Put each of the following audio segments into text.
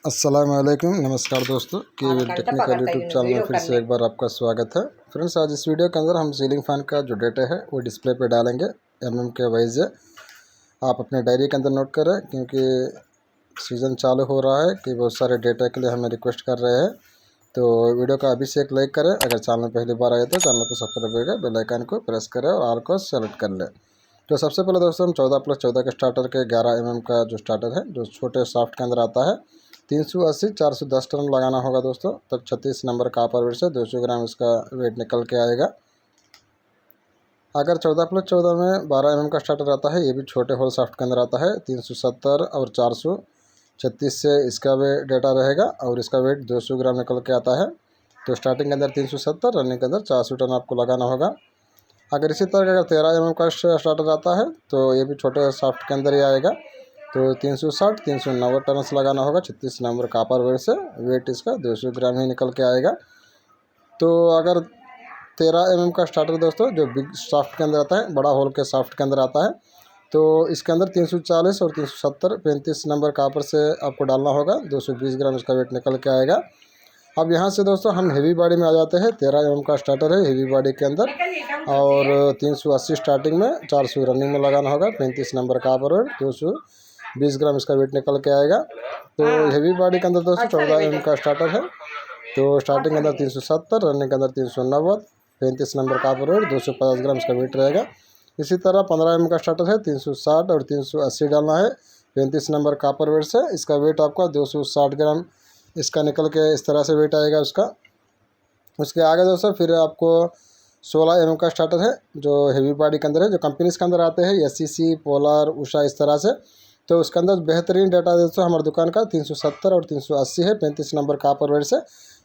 अस्सलाम वालेकुम, नमस्कार दोस्तों। केवीएल टेक्निकल यूट्यूब चैनल में फिर से एक बार आपका स्वागत है। फ्रेंड्स, आज इस वीडियो के अंदर हम सीलिंग फैन का जो डेटा है वो डिस्प्ले पे डालेंगे के वाइज है। आप अपने डायरी के अंदर नोट करें, क्योंकि सीज़न चालू हो रहा है कि बहुत सारे डेटा के लिए हमें रिक्वेस्ट कर रहे हैं। तो वीडियो का अभी से एक लाइक करें। अगर चैनल में पहली बार आए तो चैनल को सब्सक्राइब करें, बेल आइकन को प्रेस करें और ऑल को सेलेक्ट कर लें। तो सबसे पहले दोस्तों हम 14+14 के स्टार्टर के 11 mm का जो स्टार्टर है, जो छोटे सॉफ्ट के अंदर आता है, 380 410 टन लगाना होगा दोस्तों। तब 36 नंबर कापर वेट से 200 ग्राम इसका वेट निकल के आएगा। अगर 14+14 में 12 mm का स्टार्टर आता है, ये भी छोटे होल सॉफ्ट के अंदर आता है, 370 और 436 से इसका डेटा रहेगा और इसका वेट 200 ग्राम निकल के आता है। तो स्टार्टिंग के अंदर 370, रनिंग के अंदर 400 टन आपको लगाना होगा। अगर इसी तरह अगर 13 mm का स्टार्टर आता है, तो ये भी छोटे सॉफ्ट के अंदर ही आएगा। तो 360 390 टन लगाना होगा 36 नंबर कापर वेट से। वेट इसका 200 ग्राम ही निकल के आएगा। तो अगर 13 mm का स्टार्टर दोस्तों जो बिग सॉफ्ट के अंदर आता है, बड़ा होल के सॉफ्ट के अंदर आता है, तो इसके अंदर 340 और 370 35 नंबर कापर से आपको डालना होगा। 220 ग्राम इसका वेट निकल के आएगा। अब यहाँ से दोस्तों हम हेवी बॉडी में आ जाते हैं। 13 mm का स्टार्टर है हेवी बॉडी के अंदर, और 380 स्टार्टिंग में, 400 रनिंग में लगाना होगा। 35 नंबर कापर वेट, 220 ग्राम इसका वेट निकल के आएगा। तो हेवी बॉडी के अंदर दोस्तों 14 mm का स्टार्टर है। तो स्टार्टिंग के अंदर 370, रनिंग के अंदर 390, 35 नंबर कापर वेट, 250 ग्राम इसका वेट रहेगा। इसी तरह 15 mm का स्टार्टर है, 360 और 380 डालना है 35 नंबर कापर वेट से। इसका वेट आपका 260 ग्राम इसका निकल के इस तरह से वेट आएगा उसका। उसके आगे दोस्तों फिर आपको 16 mm का स्टार्टर है, जो हेवी बॉडी के अंदर है, जो कंपनीज के अंदर आते हैं, SCC, पोलर, उषा, इस तरह से। तो उसके अंदर बेहतरीन डाटा दोस्तों हमारी दुकान का 370 और 380 है 35 नंबर कापर वेट से।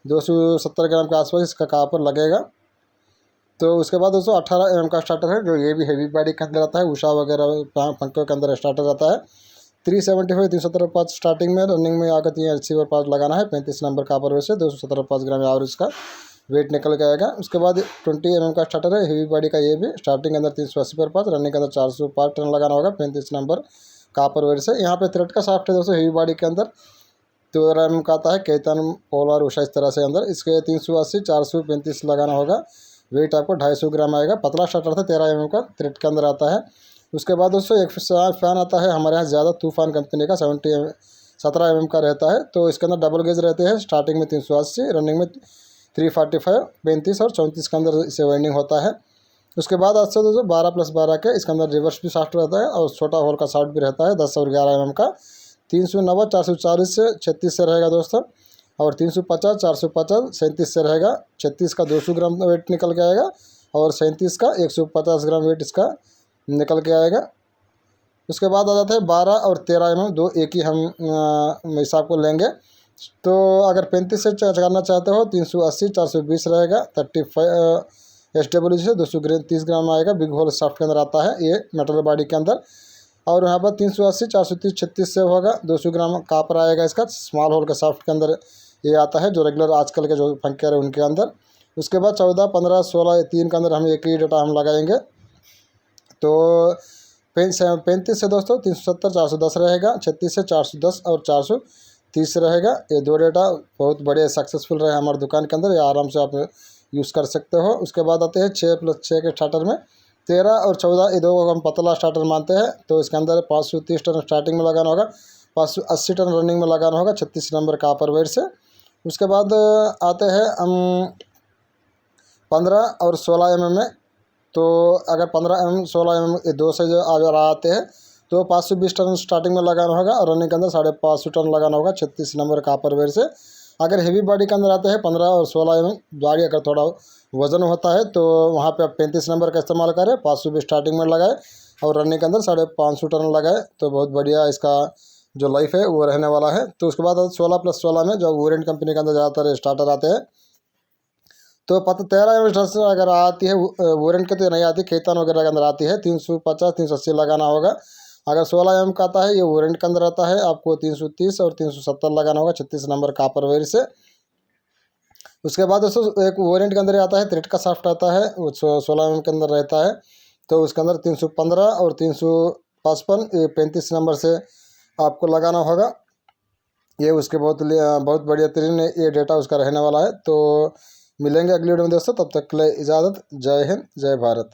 270 ग्राम के आसपास इसका कापर लगेगा। तो उसके बाद दोस्तों 18 mm का स्टार्टर है, जो ये भी हेवी बॉडी के अंदर आता है, उषा वगैरह पंखों के अंदर स्टार्टर आता है। 375 375 स्टार्टिंग में, रनिंग में आकर 380 और 5 लगाना है 35 नंबर कापर वेट से। 275 ग्राम और इसका वेट निकल के आएगा। उसके बाद 20 mm का स्टार्टर है हेवी बॉडी का, ये भी स्टार्टिंग के अंदर 380 पर 5, रनिंग के अंदर 405 टन लगाना होगा 35 नंबर कापर वेट से। यहाँ पे थ्रेड का सॉफ्ट है दोस्तों हेवी बॉडी के अंदर, 13 mm का आता है, केतन, पोलर, उषा, इस तरह से अंदर। इसके 380 435 लगाना होगा। वेट आपको 250 ग्राम आएगा। पतला स्टार्टर था 13 mm का, थ्रेड के अंदर आता है। उसके बाद दोस्तों एक फैन आता है हमारे यहाँ ज़्यादा, तूफान कंपनी का, 17 mm का रहता है। तो इसके अंदर डबल गेज रहते हैं। स्टार्टिंग में 380, रनिंग में 345, 35 और 34 के अंदर इसे वाइंडिंग होता है। उसके बाद आज से दोस्तों 12+12 के, इसके अंदर रिवर्स भी सॉफ्ट रहता है और छोटा होल का सॉफ्ट भी रहता है 10 और 11 mm का। 390 440 से 36 से रहेगा दोस्तों, और 350 450 37 से रहेगा। 36 का 200 ग्राम वेट निकल के आएगा, और 37 का 150 ग्राम वेट इसका निकल के आएगा। उसके बाद आ जाता है 12 और 13 mm, दो एक ही हम हिसाब को लेंगे। तो अगर 35 से करना चाहते हो 380 420 रहेगा। 35 SWC से 230 ग्राम आएगा। बिग होल सॉफ्ट के अंदर आता है ये मेटल बॉडी के अंदर। और यहाँ पर 380 430 36 से होगा। 200 ग्राम कापर आएगा इसका, स्मॉल होल के सॉफ्ट के अंदर ये आता है, जो रेगुलर आजकल के जो पंखे है उनके अंदर। उसके बाद 14 15 16 3 के अंदर हम एक ही डेटा हम लगाएंगे। तो 35 से दोस्तों 370 410 रहेगा। 36 से 410 और 430 रहेगा। ये दो डेटा बहुत बड़े सक्सेसफुल रहे हमारी दुकान के अंदर, ये आराम से आप यूज़ कर सकते हो। उसके बाद आते हैं 6+6 के स्टार्टर में, 13 और 14, ये दो को हम पतला स्टार्टर मानते हैं। तो इसके अंदर 530 टन स्टार्टिंग में लगाना होगा, 580 टन रनिंग में लगाना होगा 36 नंबर कापर वेट से। उसके बाद आते हैं हम 15 और 16 mm में। तो अगर 15 mm 16 mm ये दो से जो अगर आते हैं, तो 520 टन स्टार्टिंग में लगाना होगा, और रनिंग के अंदर 550 टन लगाना होगा 36 नंबर कापर वेट से। अगर हेवी बॉडी के अंदर आते हैं 15 और 16 mm, बॉडी अगर थोड़ा वजन होता है तो वहाँ पे आप 35 नंबर का इस्तेमाल करें, 520 स्टार्टिंग में लगाए, और रनिंग के अंदर 550 टन लगाए। तो बहुत बढ़िया इसका जो लाइफ है वो रहने वाला है। तो उसके बाद 16+16 में जो वोरेंट कंपनी के अंदर ज़्यादातर स्टार्टर आते हैं, तो 13 mm अगर आती है वोरेंट के, तो नहीं आती, केतन वगैरह के अंदर आती है, 350 380 लगाना होगा। अगर 16 mm का आता है, ये वोरेंट के अंदर आता है, आपको 330 और 370 लगाना होगा 36 नंबर कापर वेट से। उसके बाद दोस्तों एक वोरेंट के अंदर आता है, थ्रेड का सॉफ्ट आता है, वो 16 mm के अंदर रहता है। तो उसके अंदर 315 और 355 35 नंबर से आपको लगाना होगा। ये उसके बहुत बढ़िया तरीन ये डेटा उसका रहने वाला है। तो मिलेंगे अगली वीडियो में दोस्तों, तब तक के लिए इजाज़त। जय हिंद, जय भारत।